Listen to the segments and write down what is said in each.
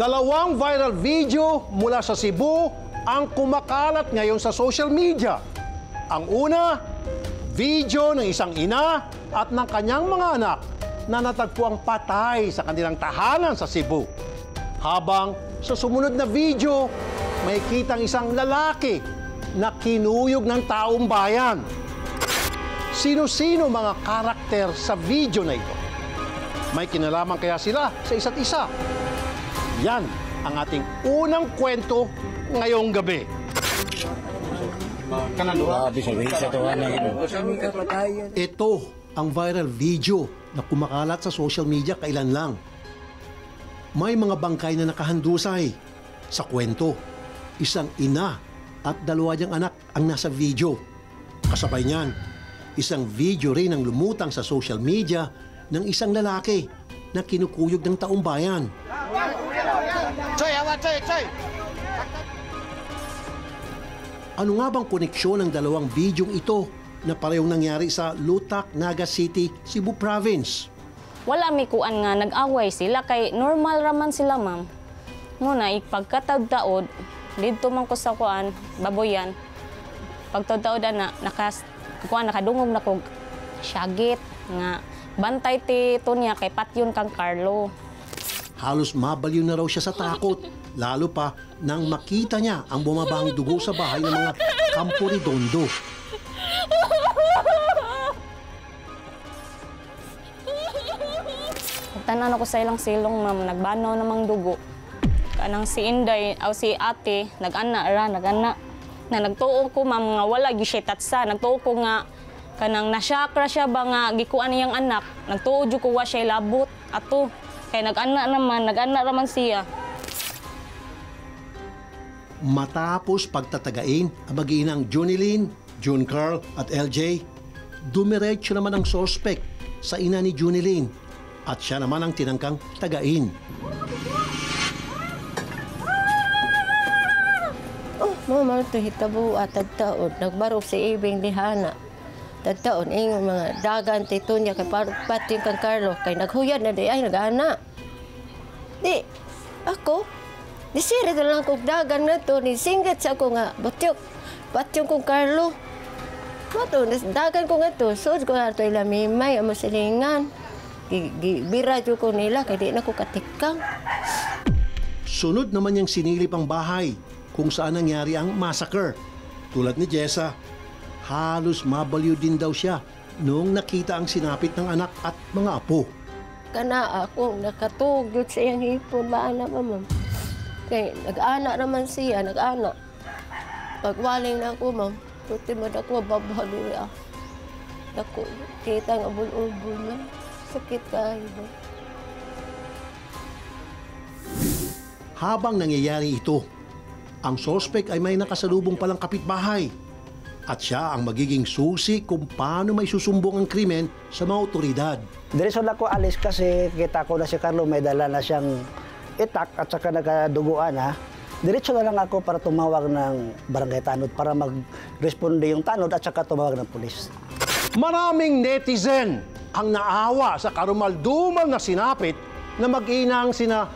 Dalawang viral video mula sa Cebu ang kumakalat ngayon sa social media. Ang una, video ng isang ina at ng kanyang mga anak na natagpuang patay sa kanilang tahanan sa Cebu. Habang sa sumunod na video, may kitang isang lalaki na kinuyog ng taong bayan. Sino-sino mga karakter sa video na ito? May kinalaman kaya sila sa isa't isa? Yan ang ating unang kwento ngayong gabi. Ito ang viral video na kumakalat sa social media kailan lang. May mga bangkay na nakahandusay. Sa kwento, isang ina at dalawa niyang anak ang nasa video. Kasabay niyan, isang video rin ang lumutang sa social media ng isang lalaki na kinukuyog ng taong bayan. Ano nga bang koneksyon ng dalawang bidyong ito na parehong nangyari sa Lutak, Naga City, Cebu Province? Wala mi kuan nga nag-away sila kay normal raman sila, ma'am. Muna ipagkatagdaod didto man ko sa kuan baboyan. Pagtagdaod na nakadungog na kog syagit nga bantay ti Tonya kay patyon kang Carlo. Halos mabaliw na raw siya sa takot, lalo pa nang makita niya ang bumabang dugo sa bahay ng mga Campo Redondo. Tanan ako sa ilang silong, ma'am, nagbanaw namang dugo. Kanang si Inday o si ate, nag-ana. Na nagtuo ko, ma'am, nga wala siya tatsa. Nagtuo ko nga, kanang nasyakra siya ba nga gikuan niyang anak. Nagtuo ko wa siya labot. Ato, kaya nag-ana naman siya. Matapos pagtatagain ang mag-iinang Junilyn, June Carl at LJ, dumiretso naman ang suspect sa ina ni Junilyn at siya naman ang tinangkang tagain. Mama, ito hitabo at tagtaon. Nagbarok si Ibing Lihana. Tagtaon, yung mga dagan, tito niya, kay pating kang Carlo. Kay naghuyad na di, ay nag-ana. Di, ako, nisirit na lang kong dagan na to, nisinggat sa ako nga, batyok, patyong kong Carlo. Mato, dagan ko nga to, suod ko nga ito ilamimay, ang masilingan. Biradyo ko nila, kaya di na ko katikang. Sunod naman niyang sinilip ang bahay kung saan nangyari ang massacre. Tulad ni Jessa, halos mabaliw din daw siya noong nakita ang sinapit ng anak at mga apo. Kana ako, nakatugyot sa iyang hipon, maana pa, ma'am. Kaya nag-ana naman siya, nag-ana. Pagwaling na ako, ma'am, puti man ako, babahali ako. Ako, kita nga bulubol, ma'am. Sakit kayo, ma'am. Habang nangyayari ito, ang suspect ay may nakasalubong palang kapitbahay at siya ang magiging susi kung paano may susumbong ang krimen sa mga otoridad. Diretso na ko alis kasi kita ko na si Carlo may dala na siyang itak at saka nakaduguan ha. Diretso na lang ako para tumawag ng barangay tanod para mag-responde yung tanod at saka tumawag ng pulis. Maraming netizen ang naawa sa karumaldumal na sinapit na mag-inang sina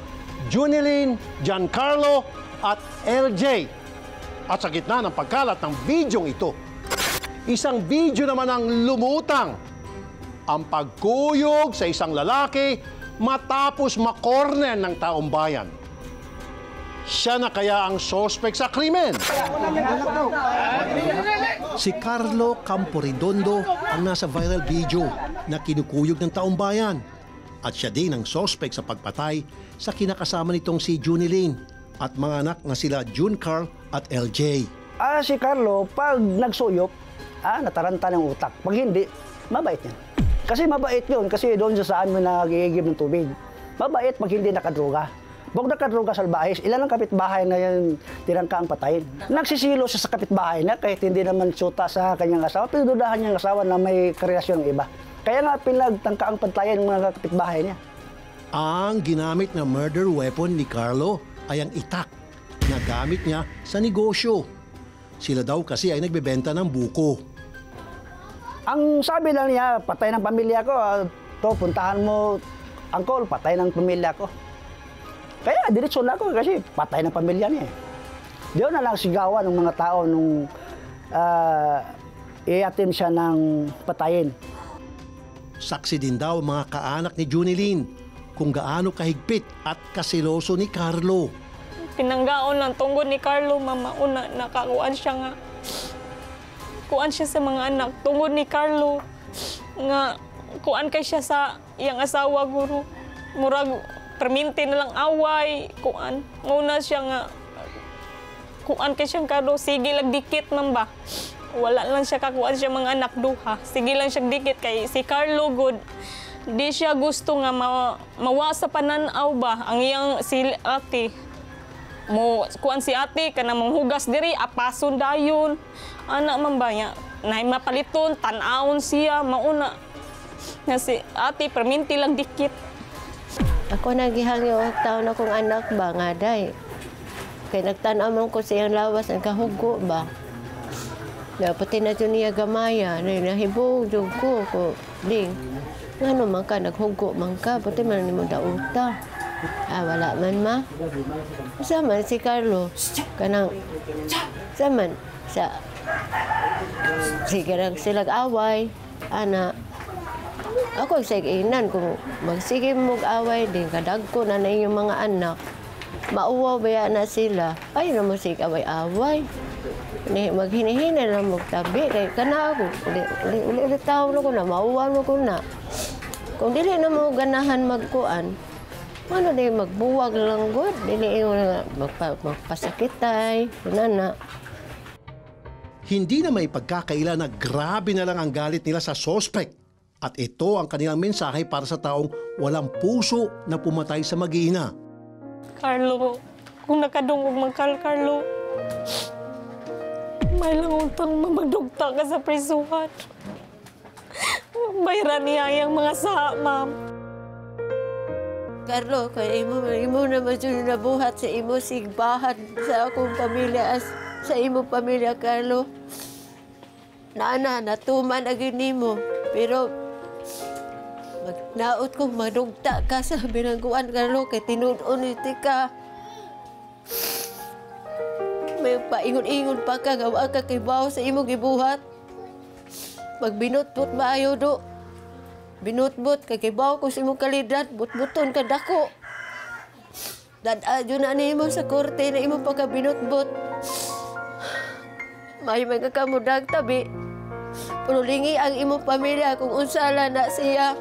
Junilyn, Giancarlo at LJ. At sa gitna ng pagkalat ng bidyong ito, isang video naman ang lumutang. Ang pagkuyog sa isang lalaki matapos makorner ng taong bayan. Siya na kaya ang suspect sa krimen? Si Carlo Campo Redondo ang nasa viral video na kinukuyog ng taong bayan. At siya din ang suspect sa pagpatay sa kinakasama nitong si Junilyn at mga anak na sila June Carl at LJ. Si Carlo, pag nagsuyok, nataranta ng utak. Pag hindi, mabait niya. Kasi mabait yun, kasi doon sa saan mo nagigib ng tubig. Mabait pag hindi nakadruga. Pag nakadruga sa bahis, ilan ang kapitbahay na yung tirangka ang patayin. Nagsisilo siya sa kapitbahay na kahit hindi naman suta sa kanyang asawa, pinududahan niyang asawa na may karelasyon ng iba. Kaya nga pinagtangka ang patayin ng mga kapitbahay niya. Ang ginamit na murder weapon ni Carlo ay ang itak na gamit niya sa negosyo. Sila daw kasi ay nagbebenta ng buko. Ang sabi lang niya, patay ng pamilya ko. To, puntahan mo, angkol, patay ng pamilya ko. Kaya diretso na ako kasi patay ng pamilya niya. Diyon na lang sigawan ng mga tao nung i-attempt siya ng patayin. Saksi din daw ang mga kaanak ni Junilyn kung gaano kahigpit at kasiloso ni Carlo. Pinanggaon lang tungod ni Carlo, mama. Una, nakakuan siya nga. Kuan siya sa mga anak. Tungod ni Carlo, nga kuan kay siya sa iyang asawa, guro. Murag, perminti na lang away. Kuan. Muna siya nga, kuan kay siyang Carlo. Sige lang dikit, mamba. Wala lang siya kakuan siya mga anak duha. Sige lang siya dikit kay si Carlo, good. Di siya gusto nga mawasa pananaw ba ang iyang si ate. Mo kuan si ate kana manghugas diri apason dayon. Ana man ba ya nay mapaliton tan-awon siya mauna. Nga si ate perminti lang dikit. Ako nagihangyo taon akong anak ba nga day. Kay nagtan-aw man ko sa iyang lawas ang kahugo ba. Dapat na dyan niya gamaya, nahibog dyan ko, ding. Ano man ka, naghugo man ka, pati man ni mo dauta. Wala man ma. Saman si Carlo, kanang, saman, sige lang silag away, ana. Ako sige-inan, kung magsige mong away din, kadag ko na inyong mga anak, mauwaw ba na sila, ay na mo sige away-away. Maghinihinay na magtabi kay kana ako uli taw na ko na mauwan mo ko na kung dili na mo ganahan magkuan ano di magbuwag lang gud dili magpasakitay na. Hindi na may pagkakaila na grabe na lang ang galit nila sa suspect at ito ang kanilang mensahe para sa taong walang puso na pumatay sa mag-iina. Carlo, kung nakadungog Carlo, may lang utang mamadugta ka sa prisuhan. Bayran niya yung mga saha, ma'am. Carlo, kay imo naman yun nabuhat sa imo sigbahan sa akong pamilya sa imo pamilya, Carlo. Natuman agin nimo, pero naot kong madugta ka sa binangguan, Carlo, kay tinud-on iti ka. May paingon-ingon pa ka, gawa ka kay baho sa imo gibuhat. Magbinutbot maayo do. Binutbot kay baho ko sa imo kalidad, butbuton ka dako. Dadadyo na nimo sa korte na imo pagkabinutbot. May magkakamudag tabi. Punulingi ang imo pamilya kung unsala na siya.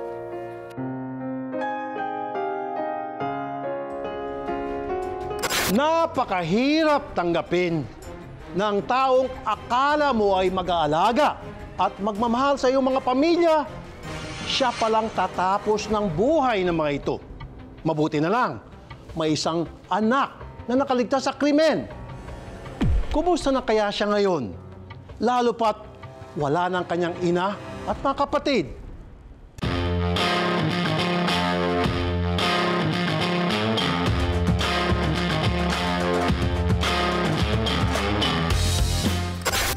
Napakahirap tanggapin ng taong akala mo ay mag-aalaga at magmamahal sa iyong mga pamilya, siya palang tatapos ng buhay ng mga ito. Mabuti na lang, may isang anak na nakaligtas sa krimen. Kumusta na kaya siya ngayon? Lalo pat wala ng kanyang ina at mga kapatid.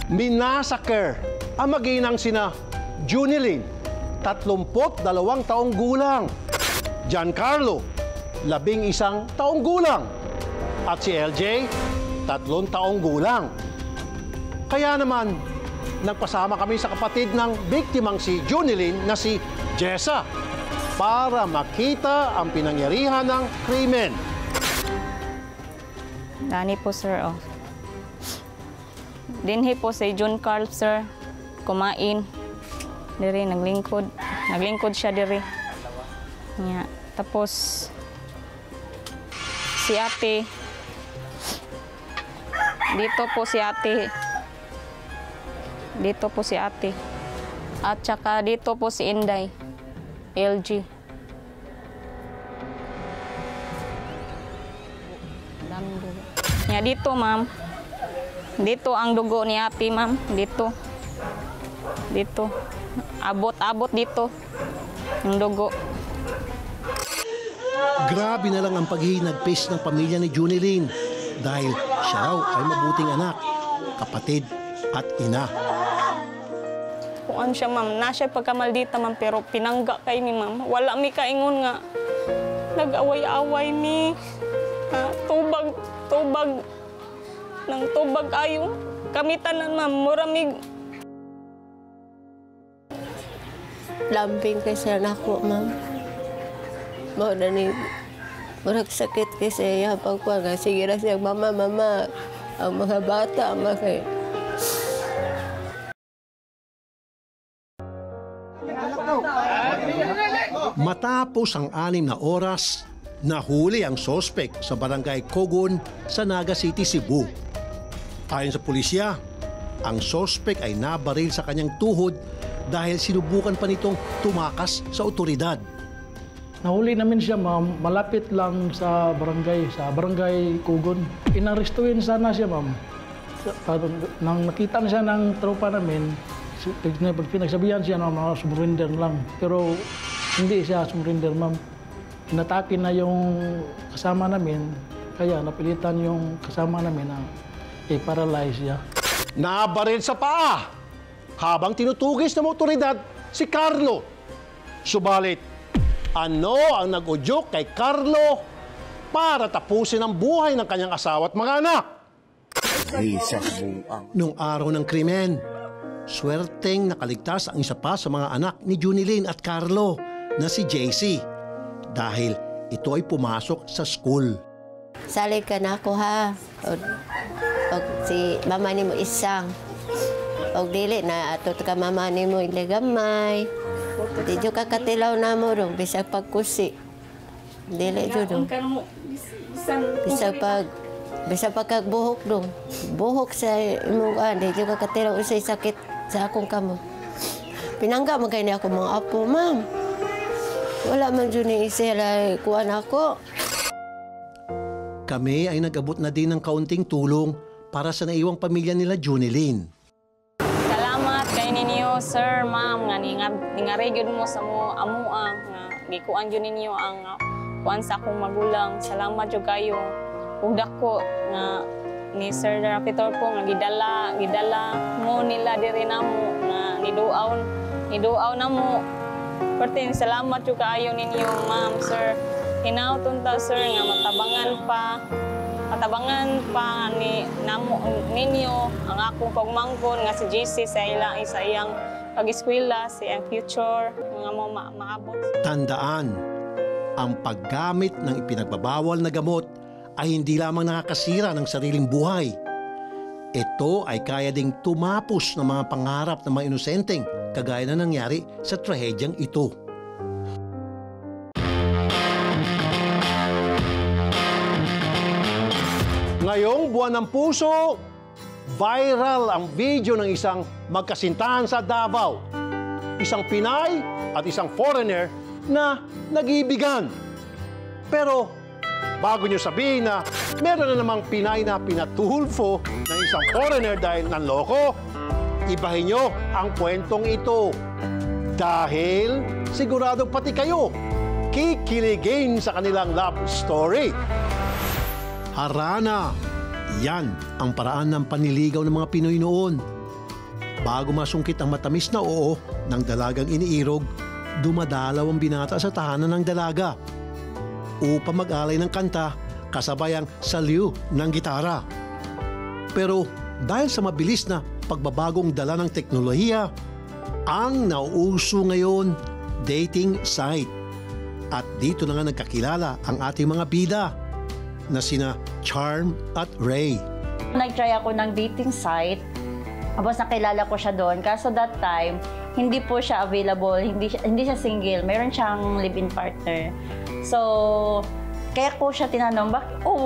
Minasaker ang mag-inang sina Junilyn, 32 taong gulang, Giancarlo, 11 taong gulang, at si LJ, 3 taong gulang. Kaya naman, nagpasama kami sa kapatid ng biktimang si Junilyn na si Jessa para makita ang pinangyarihan ng krimen. Dani po, sir, oh. Dinhi po si John Carl, sir, kumain. Diri, naglingkod. Naglingkod siya diri. Nya. Tapos, si ate. Dito po si ate. Dito po si ate. At saka dito po si Inday. LG. Daming dugo. Nya, dito, ma'am. Dito ang dugo ni ate, ma'am. Dito. Dito. Abot-abot dito. Yung dugo. Grabe na lang ang paghihinagpis ng pamilya ni Junilyn dahil siya raw ay mabuting anak, kapatid at ina. Kuan siya, ma'am. Na siya pagkamaldita, ma'am. Pero pinangga kay mi, ma'am. Wala mi kaingon nga. Nag-away-away mi. Tubag ng tubag ayo. Kamitan na ma'am, muramig. Lambing kasi nako, ma'am. Mao na ni murag sakit kasi iya pagkuha. Sige na siya, mama, ang mga bata, makay. Matapos ang 6 na oras, nahuli ang sospek sa barangay Kogon sa Naga City, Cebu. Ayon sa pulisya, ang sospek ay nabaril sa kanyang tuhod dahil sinubukan pa nitong tumakas sa otoridad. Nahuli namin siya, ma'am, malapit lang sa barangay Kogon. Inarestuin sana siya, ma'am. Nang nakita na siya ng tropa namin, pinagsabihan siya na sumurinder lang. Pero hindi siya sumurinder, ma'am. Inatake na yung kasama namin, kaya napilitan yung kasama namin na i-paralyze siya. Nabaril sa paa habang tinutugis ng otoridad si Carlo. Subalit, ano ang nag-udyok kay Carlo para tapusin ang buhay ng kanyang asawa at mga anak? Nung araw ng krimen, swerteng nakaligtas ang isa pa sa mga anak ni Junilyn at Carlo na si JC dahil ito ay pumasok sa school. Sali ka na ako, ha? Pag si mama ni mo isang, pag dili na ato ka mama ni mo iligamay. Di jo ka katilaw na mo dong, bisag pagkusi. Dili jo dong. Bisag pagkagbuhok dong. Buhok sa imong di jo ka katilaw usay sakit sa akong kamo. Pinangga man kay ni ako mga apo, ma'am. Wala man dyan ni isela kuhan ako. Kami ay nag-abot na din ng kaunting tulong para sa naiwang pamilya nila Junilyn. Salamat kay ninyo, sir, ma'am, nga ningaregyon mo sa mo amua nga gikuan jud ninyo ang kuan sa akong magulang. Salamat jud kayo. Ug dako nga ni Sir Rapitor po nga gidala mo nila diri namo nga niduaw namo. Pertin salamat jud kaayo ninyo, ma'am, sir. Hinaut ta, sir, nga matabangan pa ni namo ninyo ang akong pagmangkon nga si JC sa iyang pag-eskwela, sa iyang future nga mo maabot. Tandaan, ang paggamit ng ipinagbabawal na gamot ay hindi lamang nakakasira ng sariling buhay. Ito ay kaya ding tumapos ng mga pangarap ng mga inosenteng kagaya na nangyari sa trahedyang ito. Ngayong buwan ng puso, viral ang video ng isang magkasintahan sa Davao. Isang Pinay at isang foreigner na nag-iibigan. Pero bago nyo sabihin na meron na namang Pinay na pinatulfo ng isang foreigner dahil nanloko, ibahin nyo ang kwentong ito. Dahil siguradong pati kayo kikiligin sa kanilang love story. Harana, yan ang paraan ng panliligaw ng mga Pinoy noon. Bago masungkit ang matamis na oo ng dalagang iniirog, dumadalaw ang binata sa tahanan ng dalaga upang mag-alay ng kanta kasabay ang saliw ng gitara. Pero dahil sa mabilis na pagbabagong dala ng teknolohiya, ang nauuso ngayon, dating site. At dito na nga nagkakilala ang ating mga bida na sina Charm at Ray. Nag-try ako ng dating site. Tapos nakilala ko siya doon. Kaso that time, hindi po siya available, hindi siya single. Meron siyang live-in partner. So, kaya ko siya tinanong,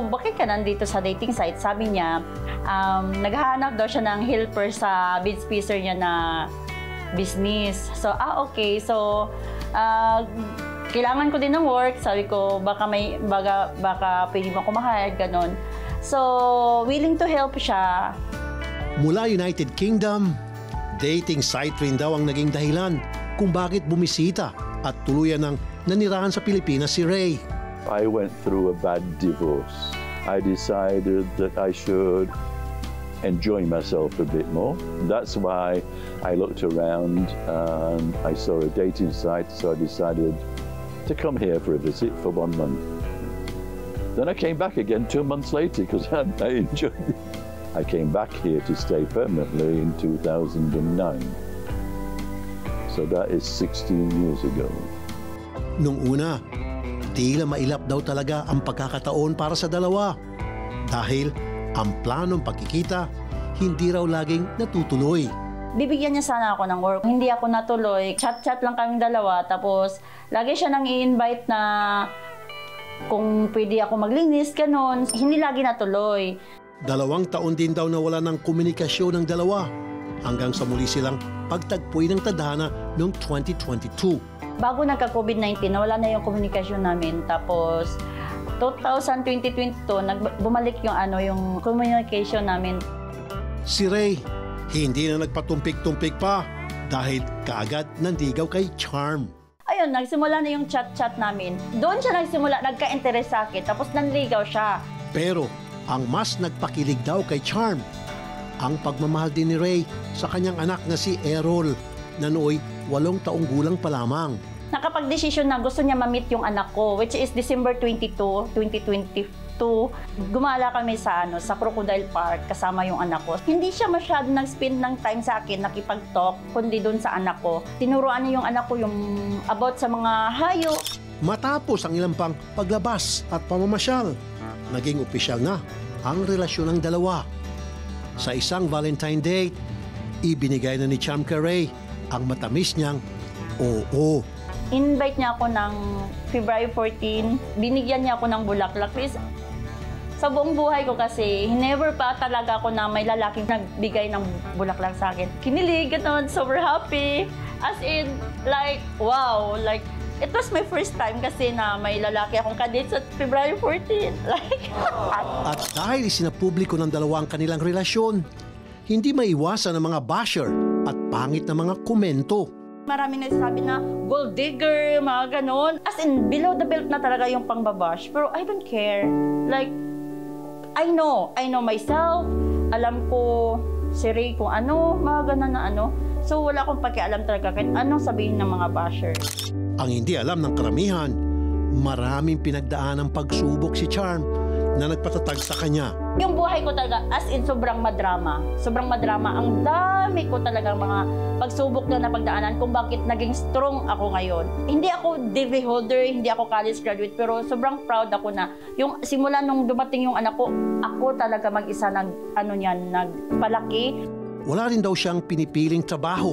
bakit ka nandito sa dating site? Sabi niya, naghahanap daw siya ng helper sa bid spacer niya na business. So, okay. So, kailangan ko din ng work. Sabi ko, baka pwede mo ako ma-hire, ganon. So, willing to help siya. Mula United Kingdom, dating site rin daw ang naging dahilan kung bakit bumisita at tuluyan ng nanirahan sa Pilipinas si Ray. I went through a bad divorce. I decided that I should enjoy myself a bit more. That's why I looked around and I saw a dating site, so I decided to come here for a visit for 1 month. Then I came back again 2 months later because I enjoyed it. I came back here to stay permanently in 2009. So that is 16 years ago. Nung una, tila mailap daw talaga ang pagkakataon para sa dalawa. Dahil ang planong pagkikita, hindi raw laging natutuloy. Bibigyan niya sana ako ng work. Hindi ako natuloy. Chat-chat lang kaming dalawa. Tapos, lagi siya nang i-invite na kung pwede ako maglinis, ganun. Hindi lagi natuloy. 2 taon din daw nawala ng komunikasyon ng dalawa hanggang sa muli silang pagtagpuin ng tadhana noong 2022. Bago nagka-COVID-19, nawala na yung komunikasyon namin. Tapos, 2022, bumalik yung communication namin. Si Ray, hindi na nagpatumpik-tumpik pa dahil kaagad nandigaw kay Charm. Ayun, nagsimula na yung chat-chat namin. Doon siya nagsimula, nagka-interest sa akin, tapos nanligaw siya. Pero ang mas nagpakilig daw kay Charm, ang pagmamahal din ni Ray sa kanyang anak na si Errol na nooy 8 taong gulang pa lamang. Nakapag-desisyon na gusto niya ma-meet yung anak ko, which is December 22, 2022. Gumala kami sa Crocodile Park kasama yung anak ko. Hindi siya masyado nag-spend ng time sa akin, nakipag-talk, kundi doon sa anak ko. Tinuruan niya yung anak ko yung about sa mga hayo. Matapos ang ilang pang paglabas at pamamasyal, naging opisyal na ang relasyon ng dalawa. Sa isang Valentine Day, ibinigay na ni Charm kay Ray ang matamis niyang oo. Invite niya ako ng February 14. Binigyan niya ako ng bulaklak. Please, sa buong buhay ko kasi, never pa talaga ako na may lalaking nagbigay ng bulaklak sa akin. Kinilig, gano'n, super happy. As in, like, wow, like, it was my first time kasi na may lalaki akong kadate sa February 14. Like, At dahil isinapubliko ng dalawa ang kanilang relasyon, hindi maiwasan ang mga basher at pangit na mga komento. marami nagsasabi na gold digger, mga ganon. As in, below the belt na talaga yung pangbabash. Pero I don't care. Like, I know myself. Alam ko si Ray kung ano, mga ganon na ano. So, wala akong pakialam talaga kahit anong sabihin ng mga basher. Ang hindi alam ng karamihan, maraming pinagdaan ng pagsubok si Charm na nagpatatag sa kanya. Yung buhay ko talaga, as in, sobrang madrama. Sobrang madrama. Ang dami ko talagang mga pagsubok na napagdaanan kung bakit naging strong ako ngayon. Hindi ako degree holder, hindi ako college graduate, pero sobrang proud ako na yung simula nung dumating yung anak ko, ako talaga mag-isa nagpalaki. Wala rin daw siyang pinipiling trabaho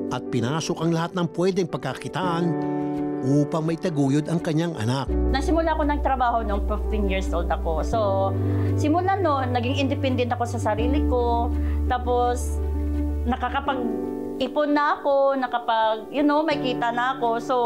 at pinasok ang lahat ng pwedeng pagkakitaan upang may taguyod ang kanyang anak. Nasimula ko nagtrabaho nung 15 years old ako. So, simula noon, naging independent ako sa sarili ko. Tapos, nakakapag-ipon na ako, may kita na ako. So,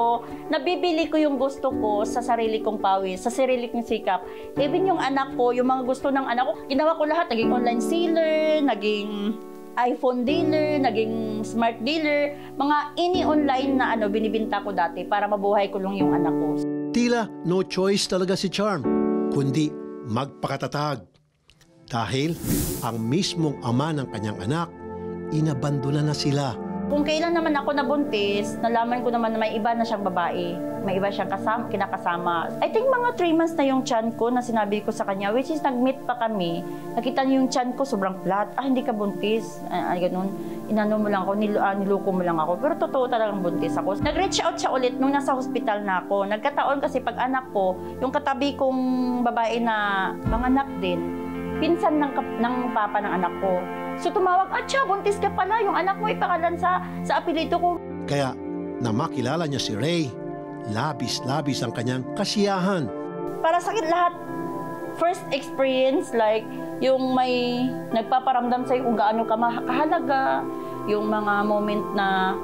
nabibili ko yung gusto ko sa sarili kong pawis, sa sarili kong sikap. Even yung anak ko, yung mga gusto ng anak ko, ginawa ko lahat. Naging online seller, naging iPhone dealer, naging smart dealer, mga online na binibinta ko dati para mabuhay ko lang yung anak ko. Tila no choice talaga si Charm, kundi magpakatatag. Dahil ang mismong ama ng kanyang anak, inabandona na sila. Kung kailan naman ako nabuntis, nalaman ko naman na may iba na siyang babae. May iba siyang kinakasama. I think mga 3 months na yung tiyan ko na sinabi ko sa kanya, which is nag-meet pa kami. Nakita niyo yung tiyan ko, sobrang flat. Hindi ka buntis. Ganun. Inano mo lang ako, niloko mo lang ako. Pero totoo talagang buntis ako. Nag-reach out siya ulit nung nasa hospital na ako. Nagkataon kasi pag anak ko, yung katabi kong babae na manganak din, pinsan ng papa ng anak ko. So tumawag, buntis ka pala, yung anak mo ipakalan sa apelyido ko. Kaya na makilala niya si Ray, labis-labis ang kanyang kasiyahan. Para sa akin lahat, first experience, like yung may nagpaparamdam sa'yo kung gaano ka kahalaga, yung mga moment na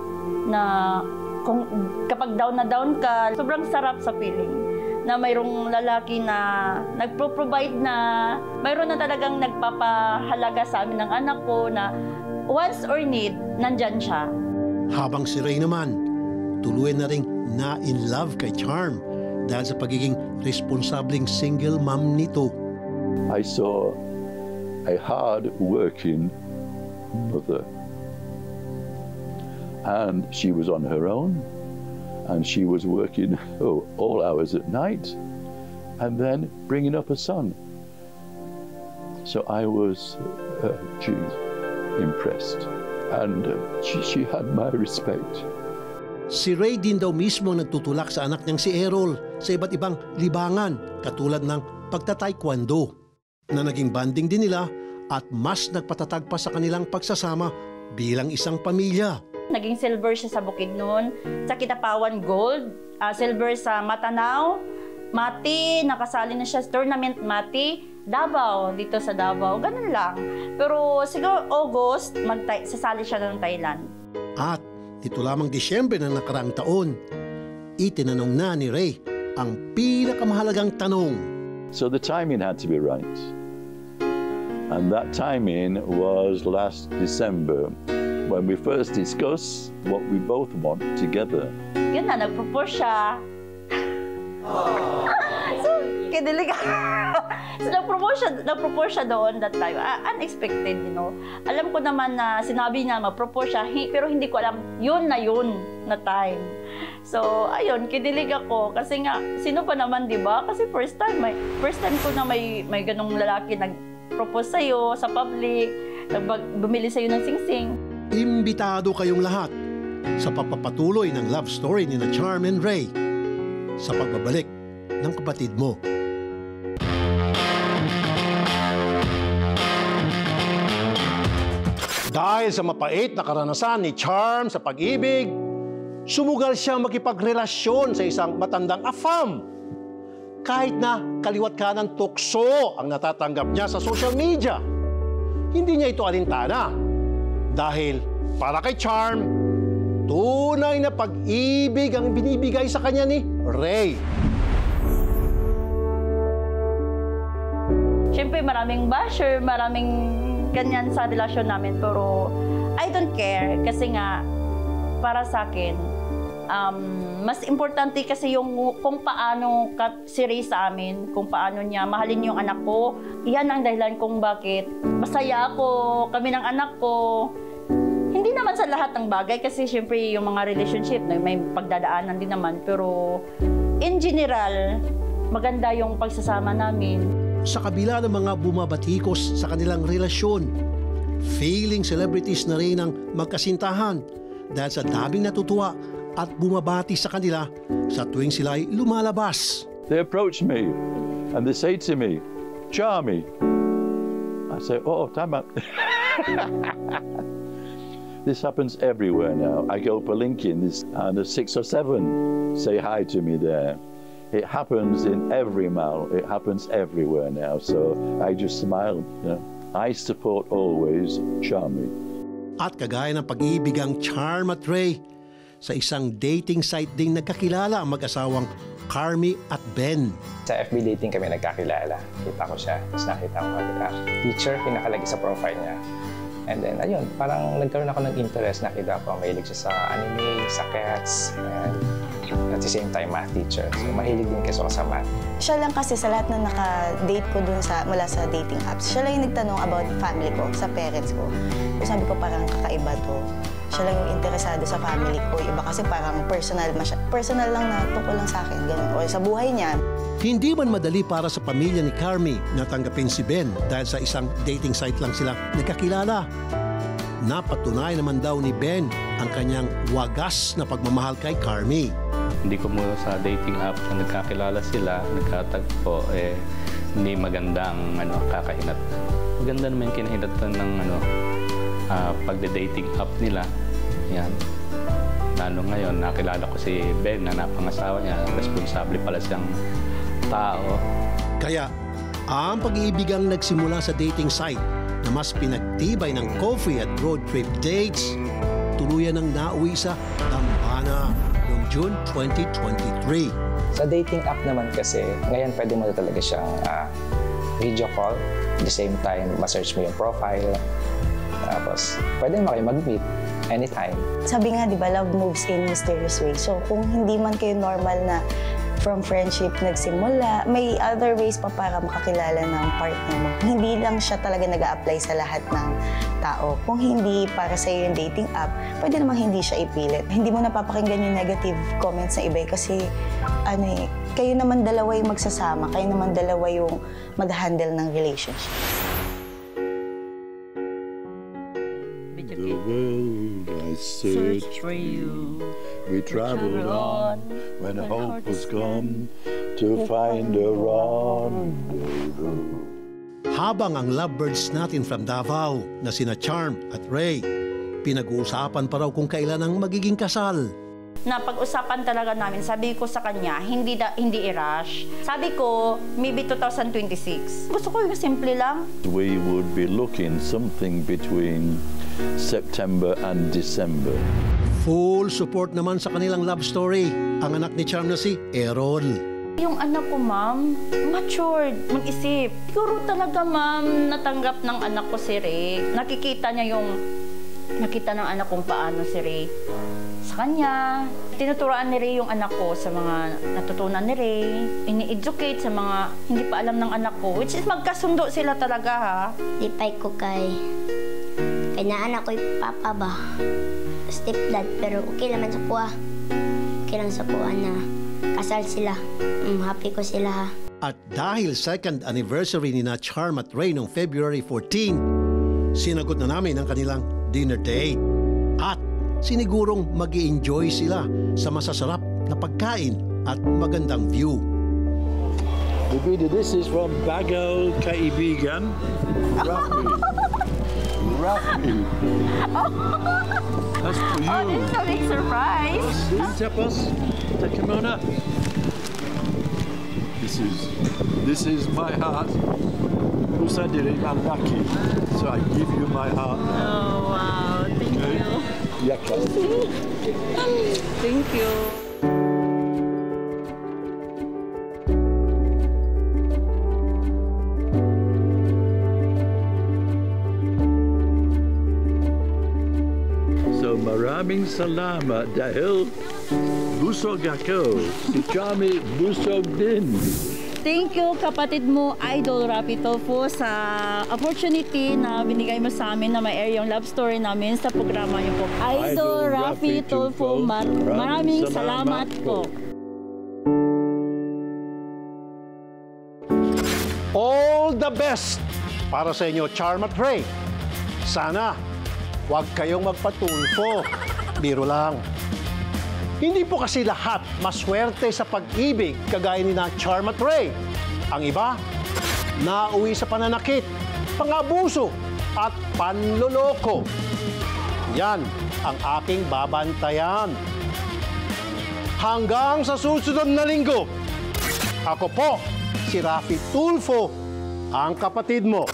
kung kapag down na down ka, sobrang sarap sa feeling na mayroong lalaki na nagpo-provide na mayroon na talagang nagpapahalaga sa amin ng anak ko na once or need, nandyan siya. Habang si Ray naman, tuluyan na ring na-in love kay Charm dahil sa pagiging responsableng single mom nito. I saw a hard-working mother, and she was on her own. And she was working all hours at night. and then bringing up a son. So I was impressed, and she had my respect. Si Ray din daw mismo nagtutulak sa anak niyang si Errol sa iba't ibang libangan katulad ng pagta-taekwondo na naging banding din nila at mas nagpatatag pa sa kanilang pagsasama bilang isang pamilya. Naging silver siya sa Bukidnon, sa Kitapawan Gold, silver sa Matanao, Mati, nakasali na siya sa tournament Mati, Davao, dito sa Davao, ganun lang. Pero siguro August, sasali siya ng Thailand. At dito lamang Disyembre ng nakaraang taon, itinanong na ni Ray ang pinakamahalagang tanong. So the timing had to be right. And that timing was last December when we first discussed what we both want together. Yun na, nag-propose siya. So, kinilig So, nag-propose siya doon that time. Unexpected, you know. Alam ko naman na sinabi niya mag-propose siya, pero hindi ko alam yun na time. So, ayun, kinilig ako. Kasi nga, sino pa naman, di ba? Kasi first time ko na may ganong lalaki nag-propose sa'yo sa public, bumili sa'yo ng singsing. Imbitado kayong lahat sa papapatuloy ng love story ni na Charm and Ray sa pagbabalik ng kapatid mo. Dahil sa mapait na karanasan ni Charm sa pag-ibig, sumugal siyang makipagrelasyon sa isang matandang afam. Kahit na kaliwat kanan tukso ang natatanggap niya sa social media, hindi niya ito alintana. Dahil para kay Charm, tunay na pag-ibig ang binibigay sa kanya ni Ray. Siyempre, maraming basher, maraming ganyan sa relasyon namin, pero I don't care kasi nga para sa akin mas importante kasi yung kung paano si Ray sa amin, kung paano niya mahalin yung anak ko. Yan ang dahilan kung bakit masaya ako, kami ng anak ko. Hindi naman sa lahat ng bagay kasi siyempre yung mga relationship may pagdadaanan din naman, pero in general maganda yung pagsasama namin. Sa kabila ng mga bumabatikos sa kanilang relasyon, feeling celebrities na rin ang magkasintahan dahil sa daming natutuwa at bumabati sa kanila sa tuwing sila ay lumalabas. They approach me and they say to me, "Charmy." I say, "Oh, time out." This happens everywhere now. I go for LinkedIn and there's 6 or 7 say hi to me there. It happens in every mall. It happens everywhere now. So I just smile. You know? I support always Charmy. At kagaya ng pag-ibig ang Charm at Ray, sa isang dating site ding nagkakilala ang mag-asawang Carmi at Ben. Sa FB dating kami nagkakilala. Kita ko siya. Tapos nakita ko teacher, pinakalagay sa profile niya. And then, ayun, parang nagkaroon ako ng interest. Nakita ko, mahilig siya sa anime, sa cats, and at the same time, math teacher. So, mahilig din kasi ako sa math. Siya lang kasi sa lahat na naka-date ko dun mula sa dating apps, siya lang yung nagtanong about family ko, sa parents ko. So, sabi ko parang kakaiba to. Siya lang yung interesado sa family ko. Iba kasi parang personal lang na tungkol lang sa akin, ganun. O sa buhay niya. Hindi man madali para sa pamilya ni Carmi na tanggapin si Ben dahil sa isang dating site lang sila nagkakilala. Napatunay naman daw ni Ben ang kanyang wagas na pagmamahal kay Carmi. Hindi ko muna sa dating app na nagkakilala sila, nagkatagpo, hindi magandang kakahinat. Maganda naman yung kinahinatan ng pagde-dating app nila. Yan. Lalo ngayon, nakilala ko si Ben na napangasawa niya, responsable pala siyang tao. Kaya, ang pag-iibigang nagsimula sa dating site na mas pinagtibay ng coffee at road trip dates, tuluyan ng nauwi sa Dambana noong June 2023. Sa dating app naman kasi, ngayon pwede mo na talaga siyang video call. At the same time, ma-search mo yung profile. Tapos, pwede mo kayo mag-meet anytime. Sabi nga, di ba, love moves in mysterious ways. So, kung hindi man kayo normal na from friendship nagsimula. May other ways pa para makakilala ng partner mo. Hindi lang siya talaga nag-a-apply sa lahat ng tao. Kung hindi para sa yung dating app, pwede namang hindi siya ipilit. Hindi mo napapakinggan yung negative comments na iba kasi kayo naman dalawa yung magsasama, kayo naman dalawa yung mag-handle ng relationship. The world I searched for you. We traveled on when hope was gone to find a rendezvous. Habang ang lovebirds natin from Davao na sina Charm at Ray, pinag-uusapan pa raw kung kailan ang magiging kasal. Napag-usapan talaga namin, sabi ko sa kanya, hindi i-rush. Sabi ko, maybe 2026. Gusto ko yung simple lang. We would be looking something between September and December. Full support naman sa kanilang love story ang anak ni Charm na si Errol. Yung anak ko, ma'am, matured, mag-isip. Siguro talaga, ma'am, natanggap ng anak ko si Ray. Nakita ng anak kong paano si Ray sa kanya. Tinuturoan ni Ray yung anak ko sa mga natutunan ni Ray. Ini-educate sa mga hindi pa alam ng anak ko. Which is magkasundo sila talaga, ha? Lipay ko kay naanak ko yung papa ba? Stepdad, pero okay naman sa kuha. Okay lang sa kuha na kasal sila. Happy ko sila, ha? At dahil second anniversary ni na Charm at Ray noong February 14, sinagot na namin ang kanilang dinner date. At sinigurong mag-i-enjoy sila sa masasarap na pagkain at magandang view. Bibida, this is from Bago Kaibigan. Rafi. That's for you. Oh, this is a big surprise. Tapos, take muna. This is my heart. Usa diri malaki. So I give you my heart. Oh, wow. Thank you. Yaka. Thank you. So maraming salamat dahil busog ako. Si Chami busog din. Thank you, kapatid mo, Idol Rafi Tulfo, sa opportunity na binigay mo sa amin na ma-air yung love story namin sa programa niyo po. Idol Rafi Tulfo, maraming salamat po. All the best para sa inyo, Charm at Ray. Sana, huwag kayong magpatulfo. Biro lang. Hindi po kasi lahat maswerte sa pag-ibig kagaya ni na Charm at Ray. Ang iba, nauwi sa pananakit, pangabuso at panloloko. Yan ang aking babantayan. Hanggang sa susunod na linggo, ako po, si Rafi Tulfo, ang kapatid mo.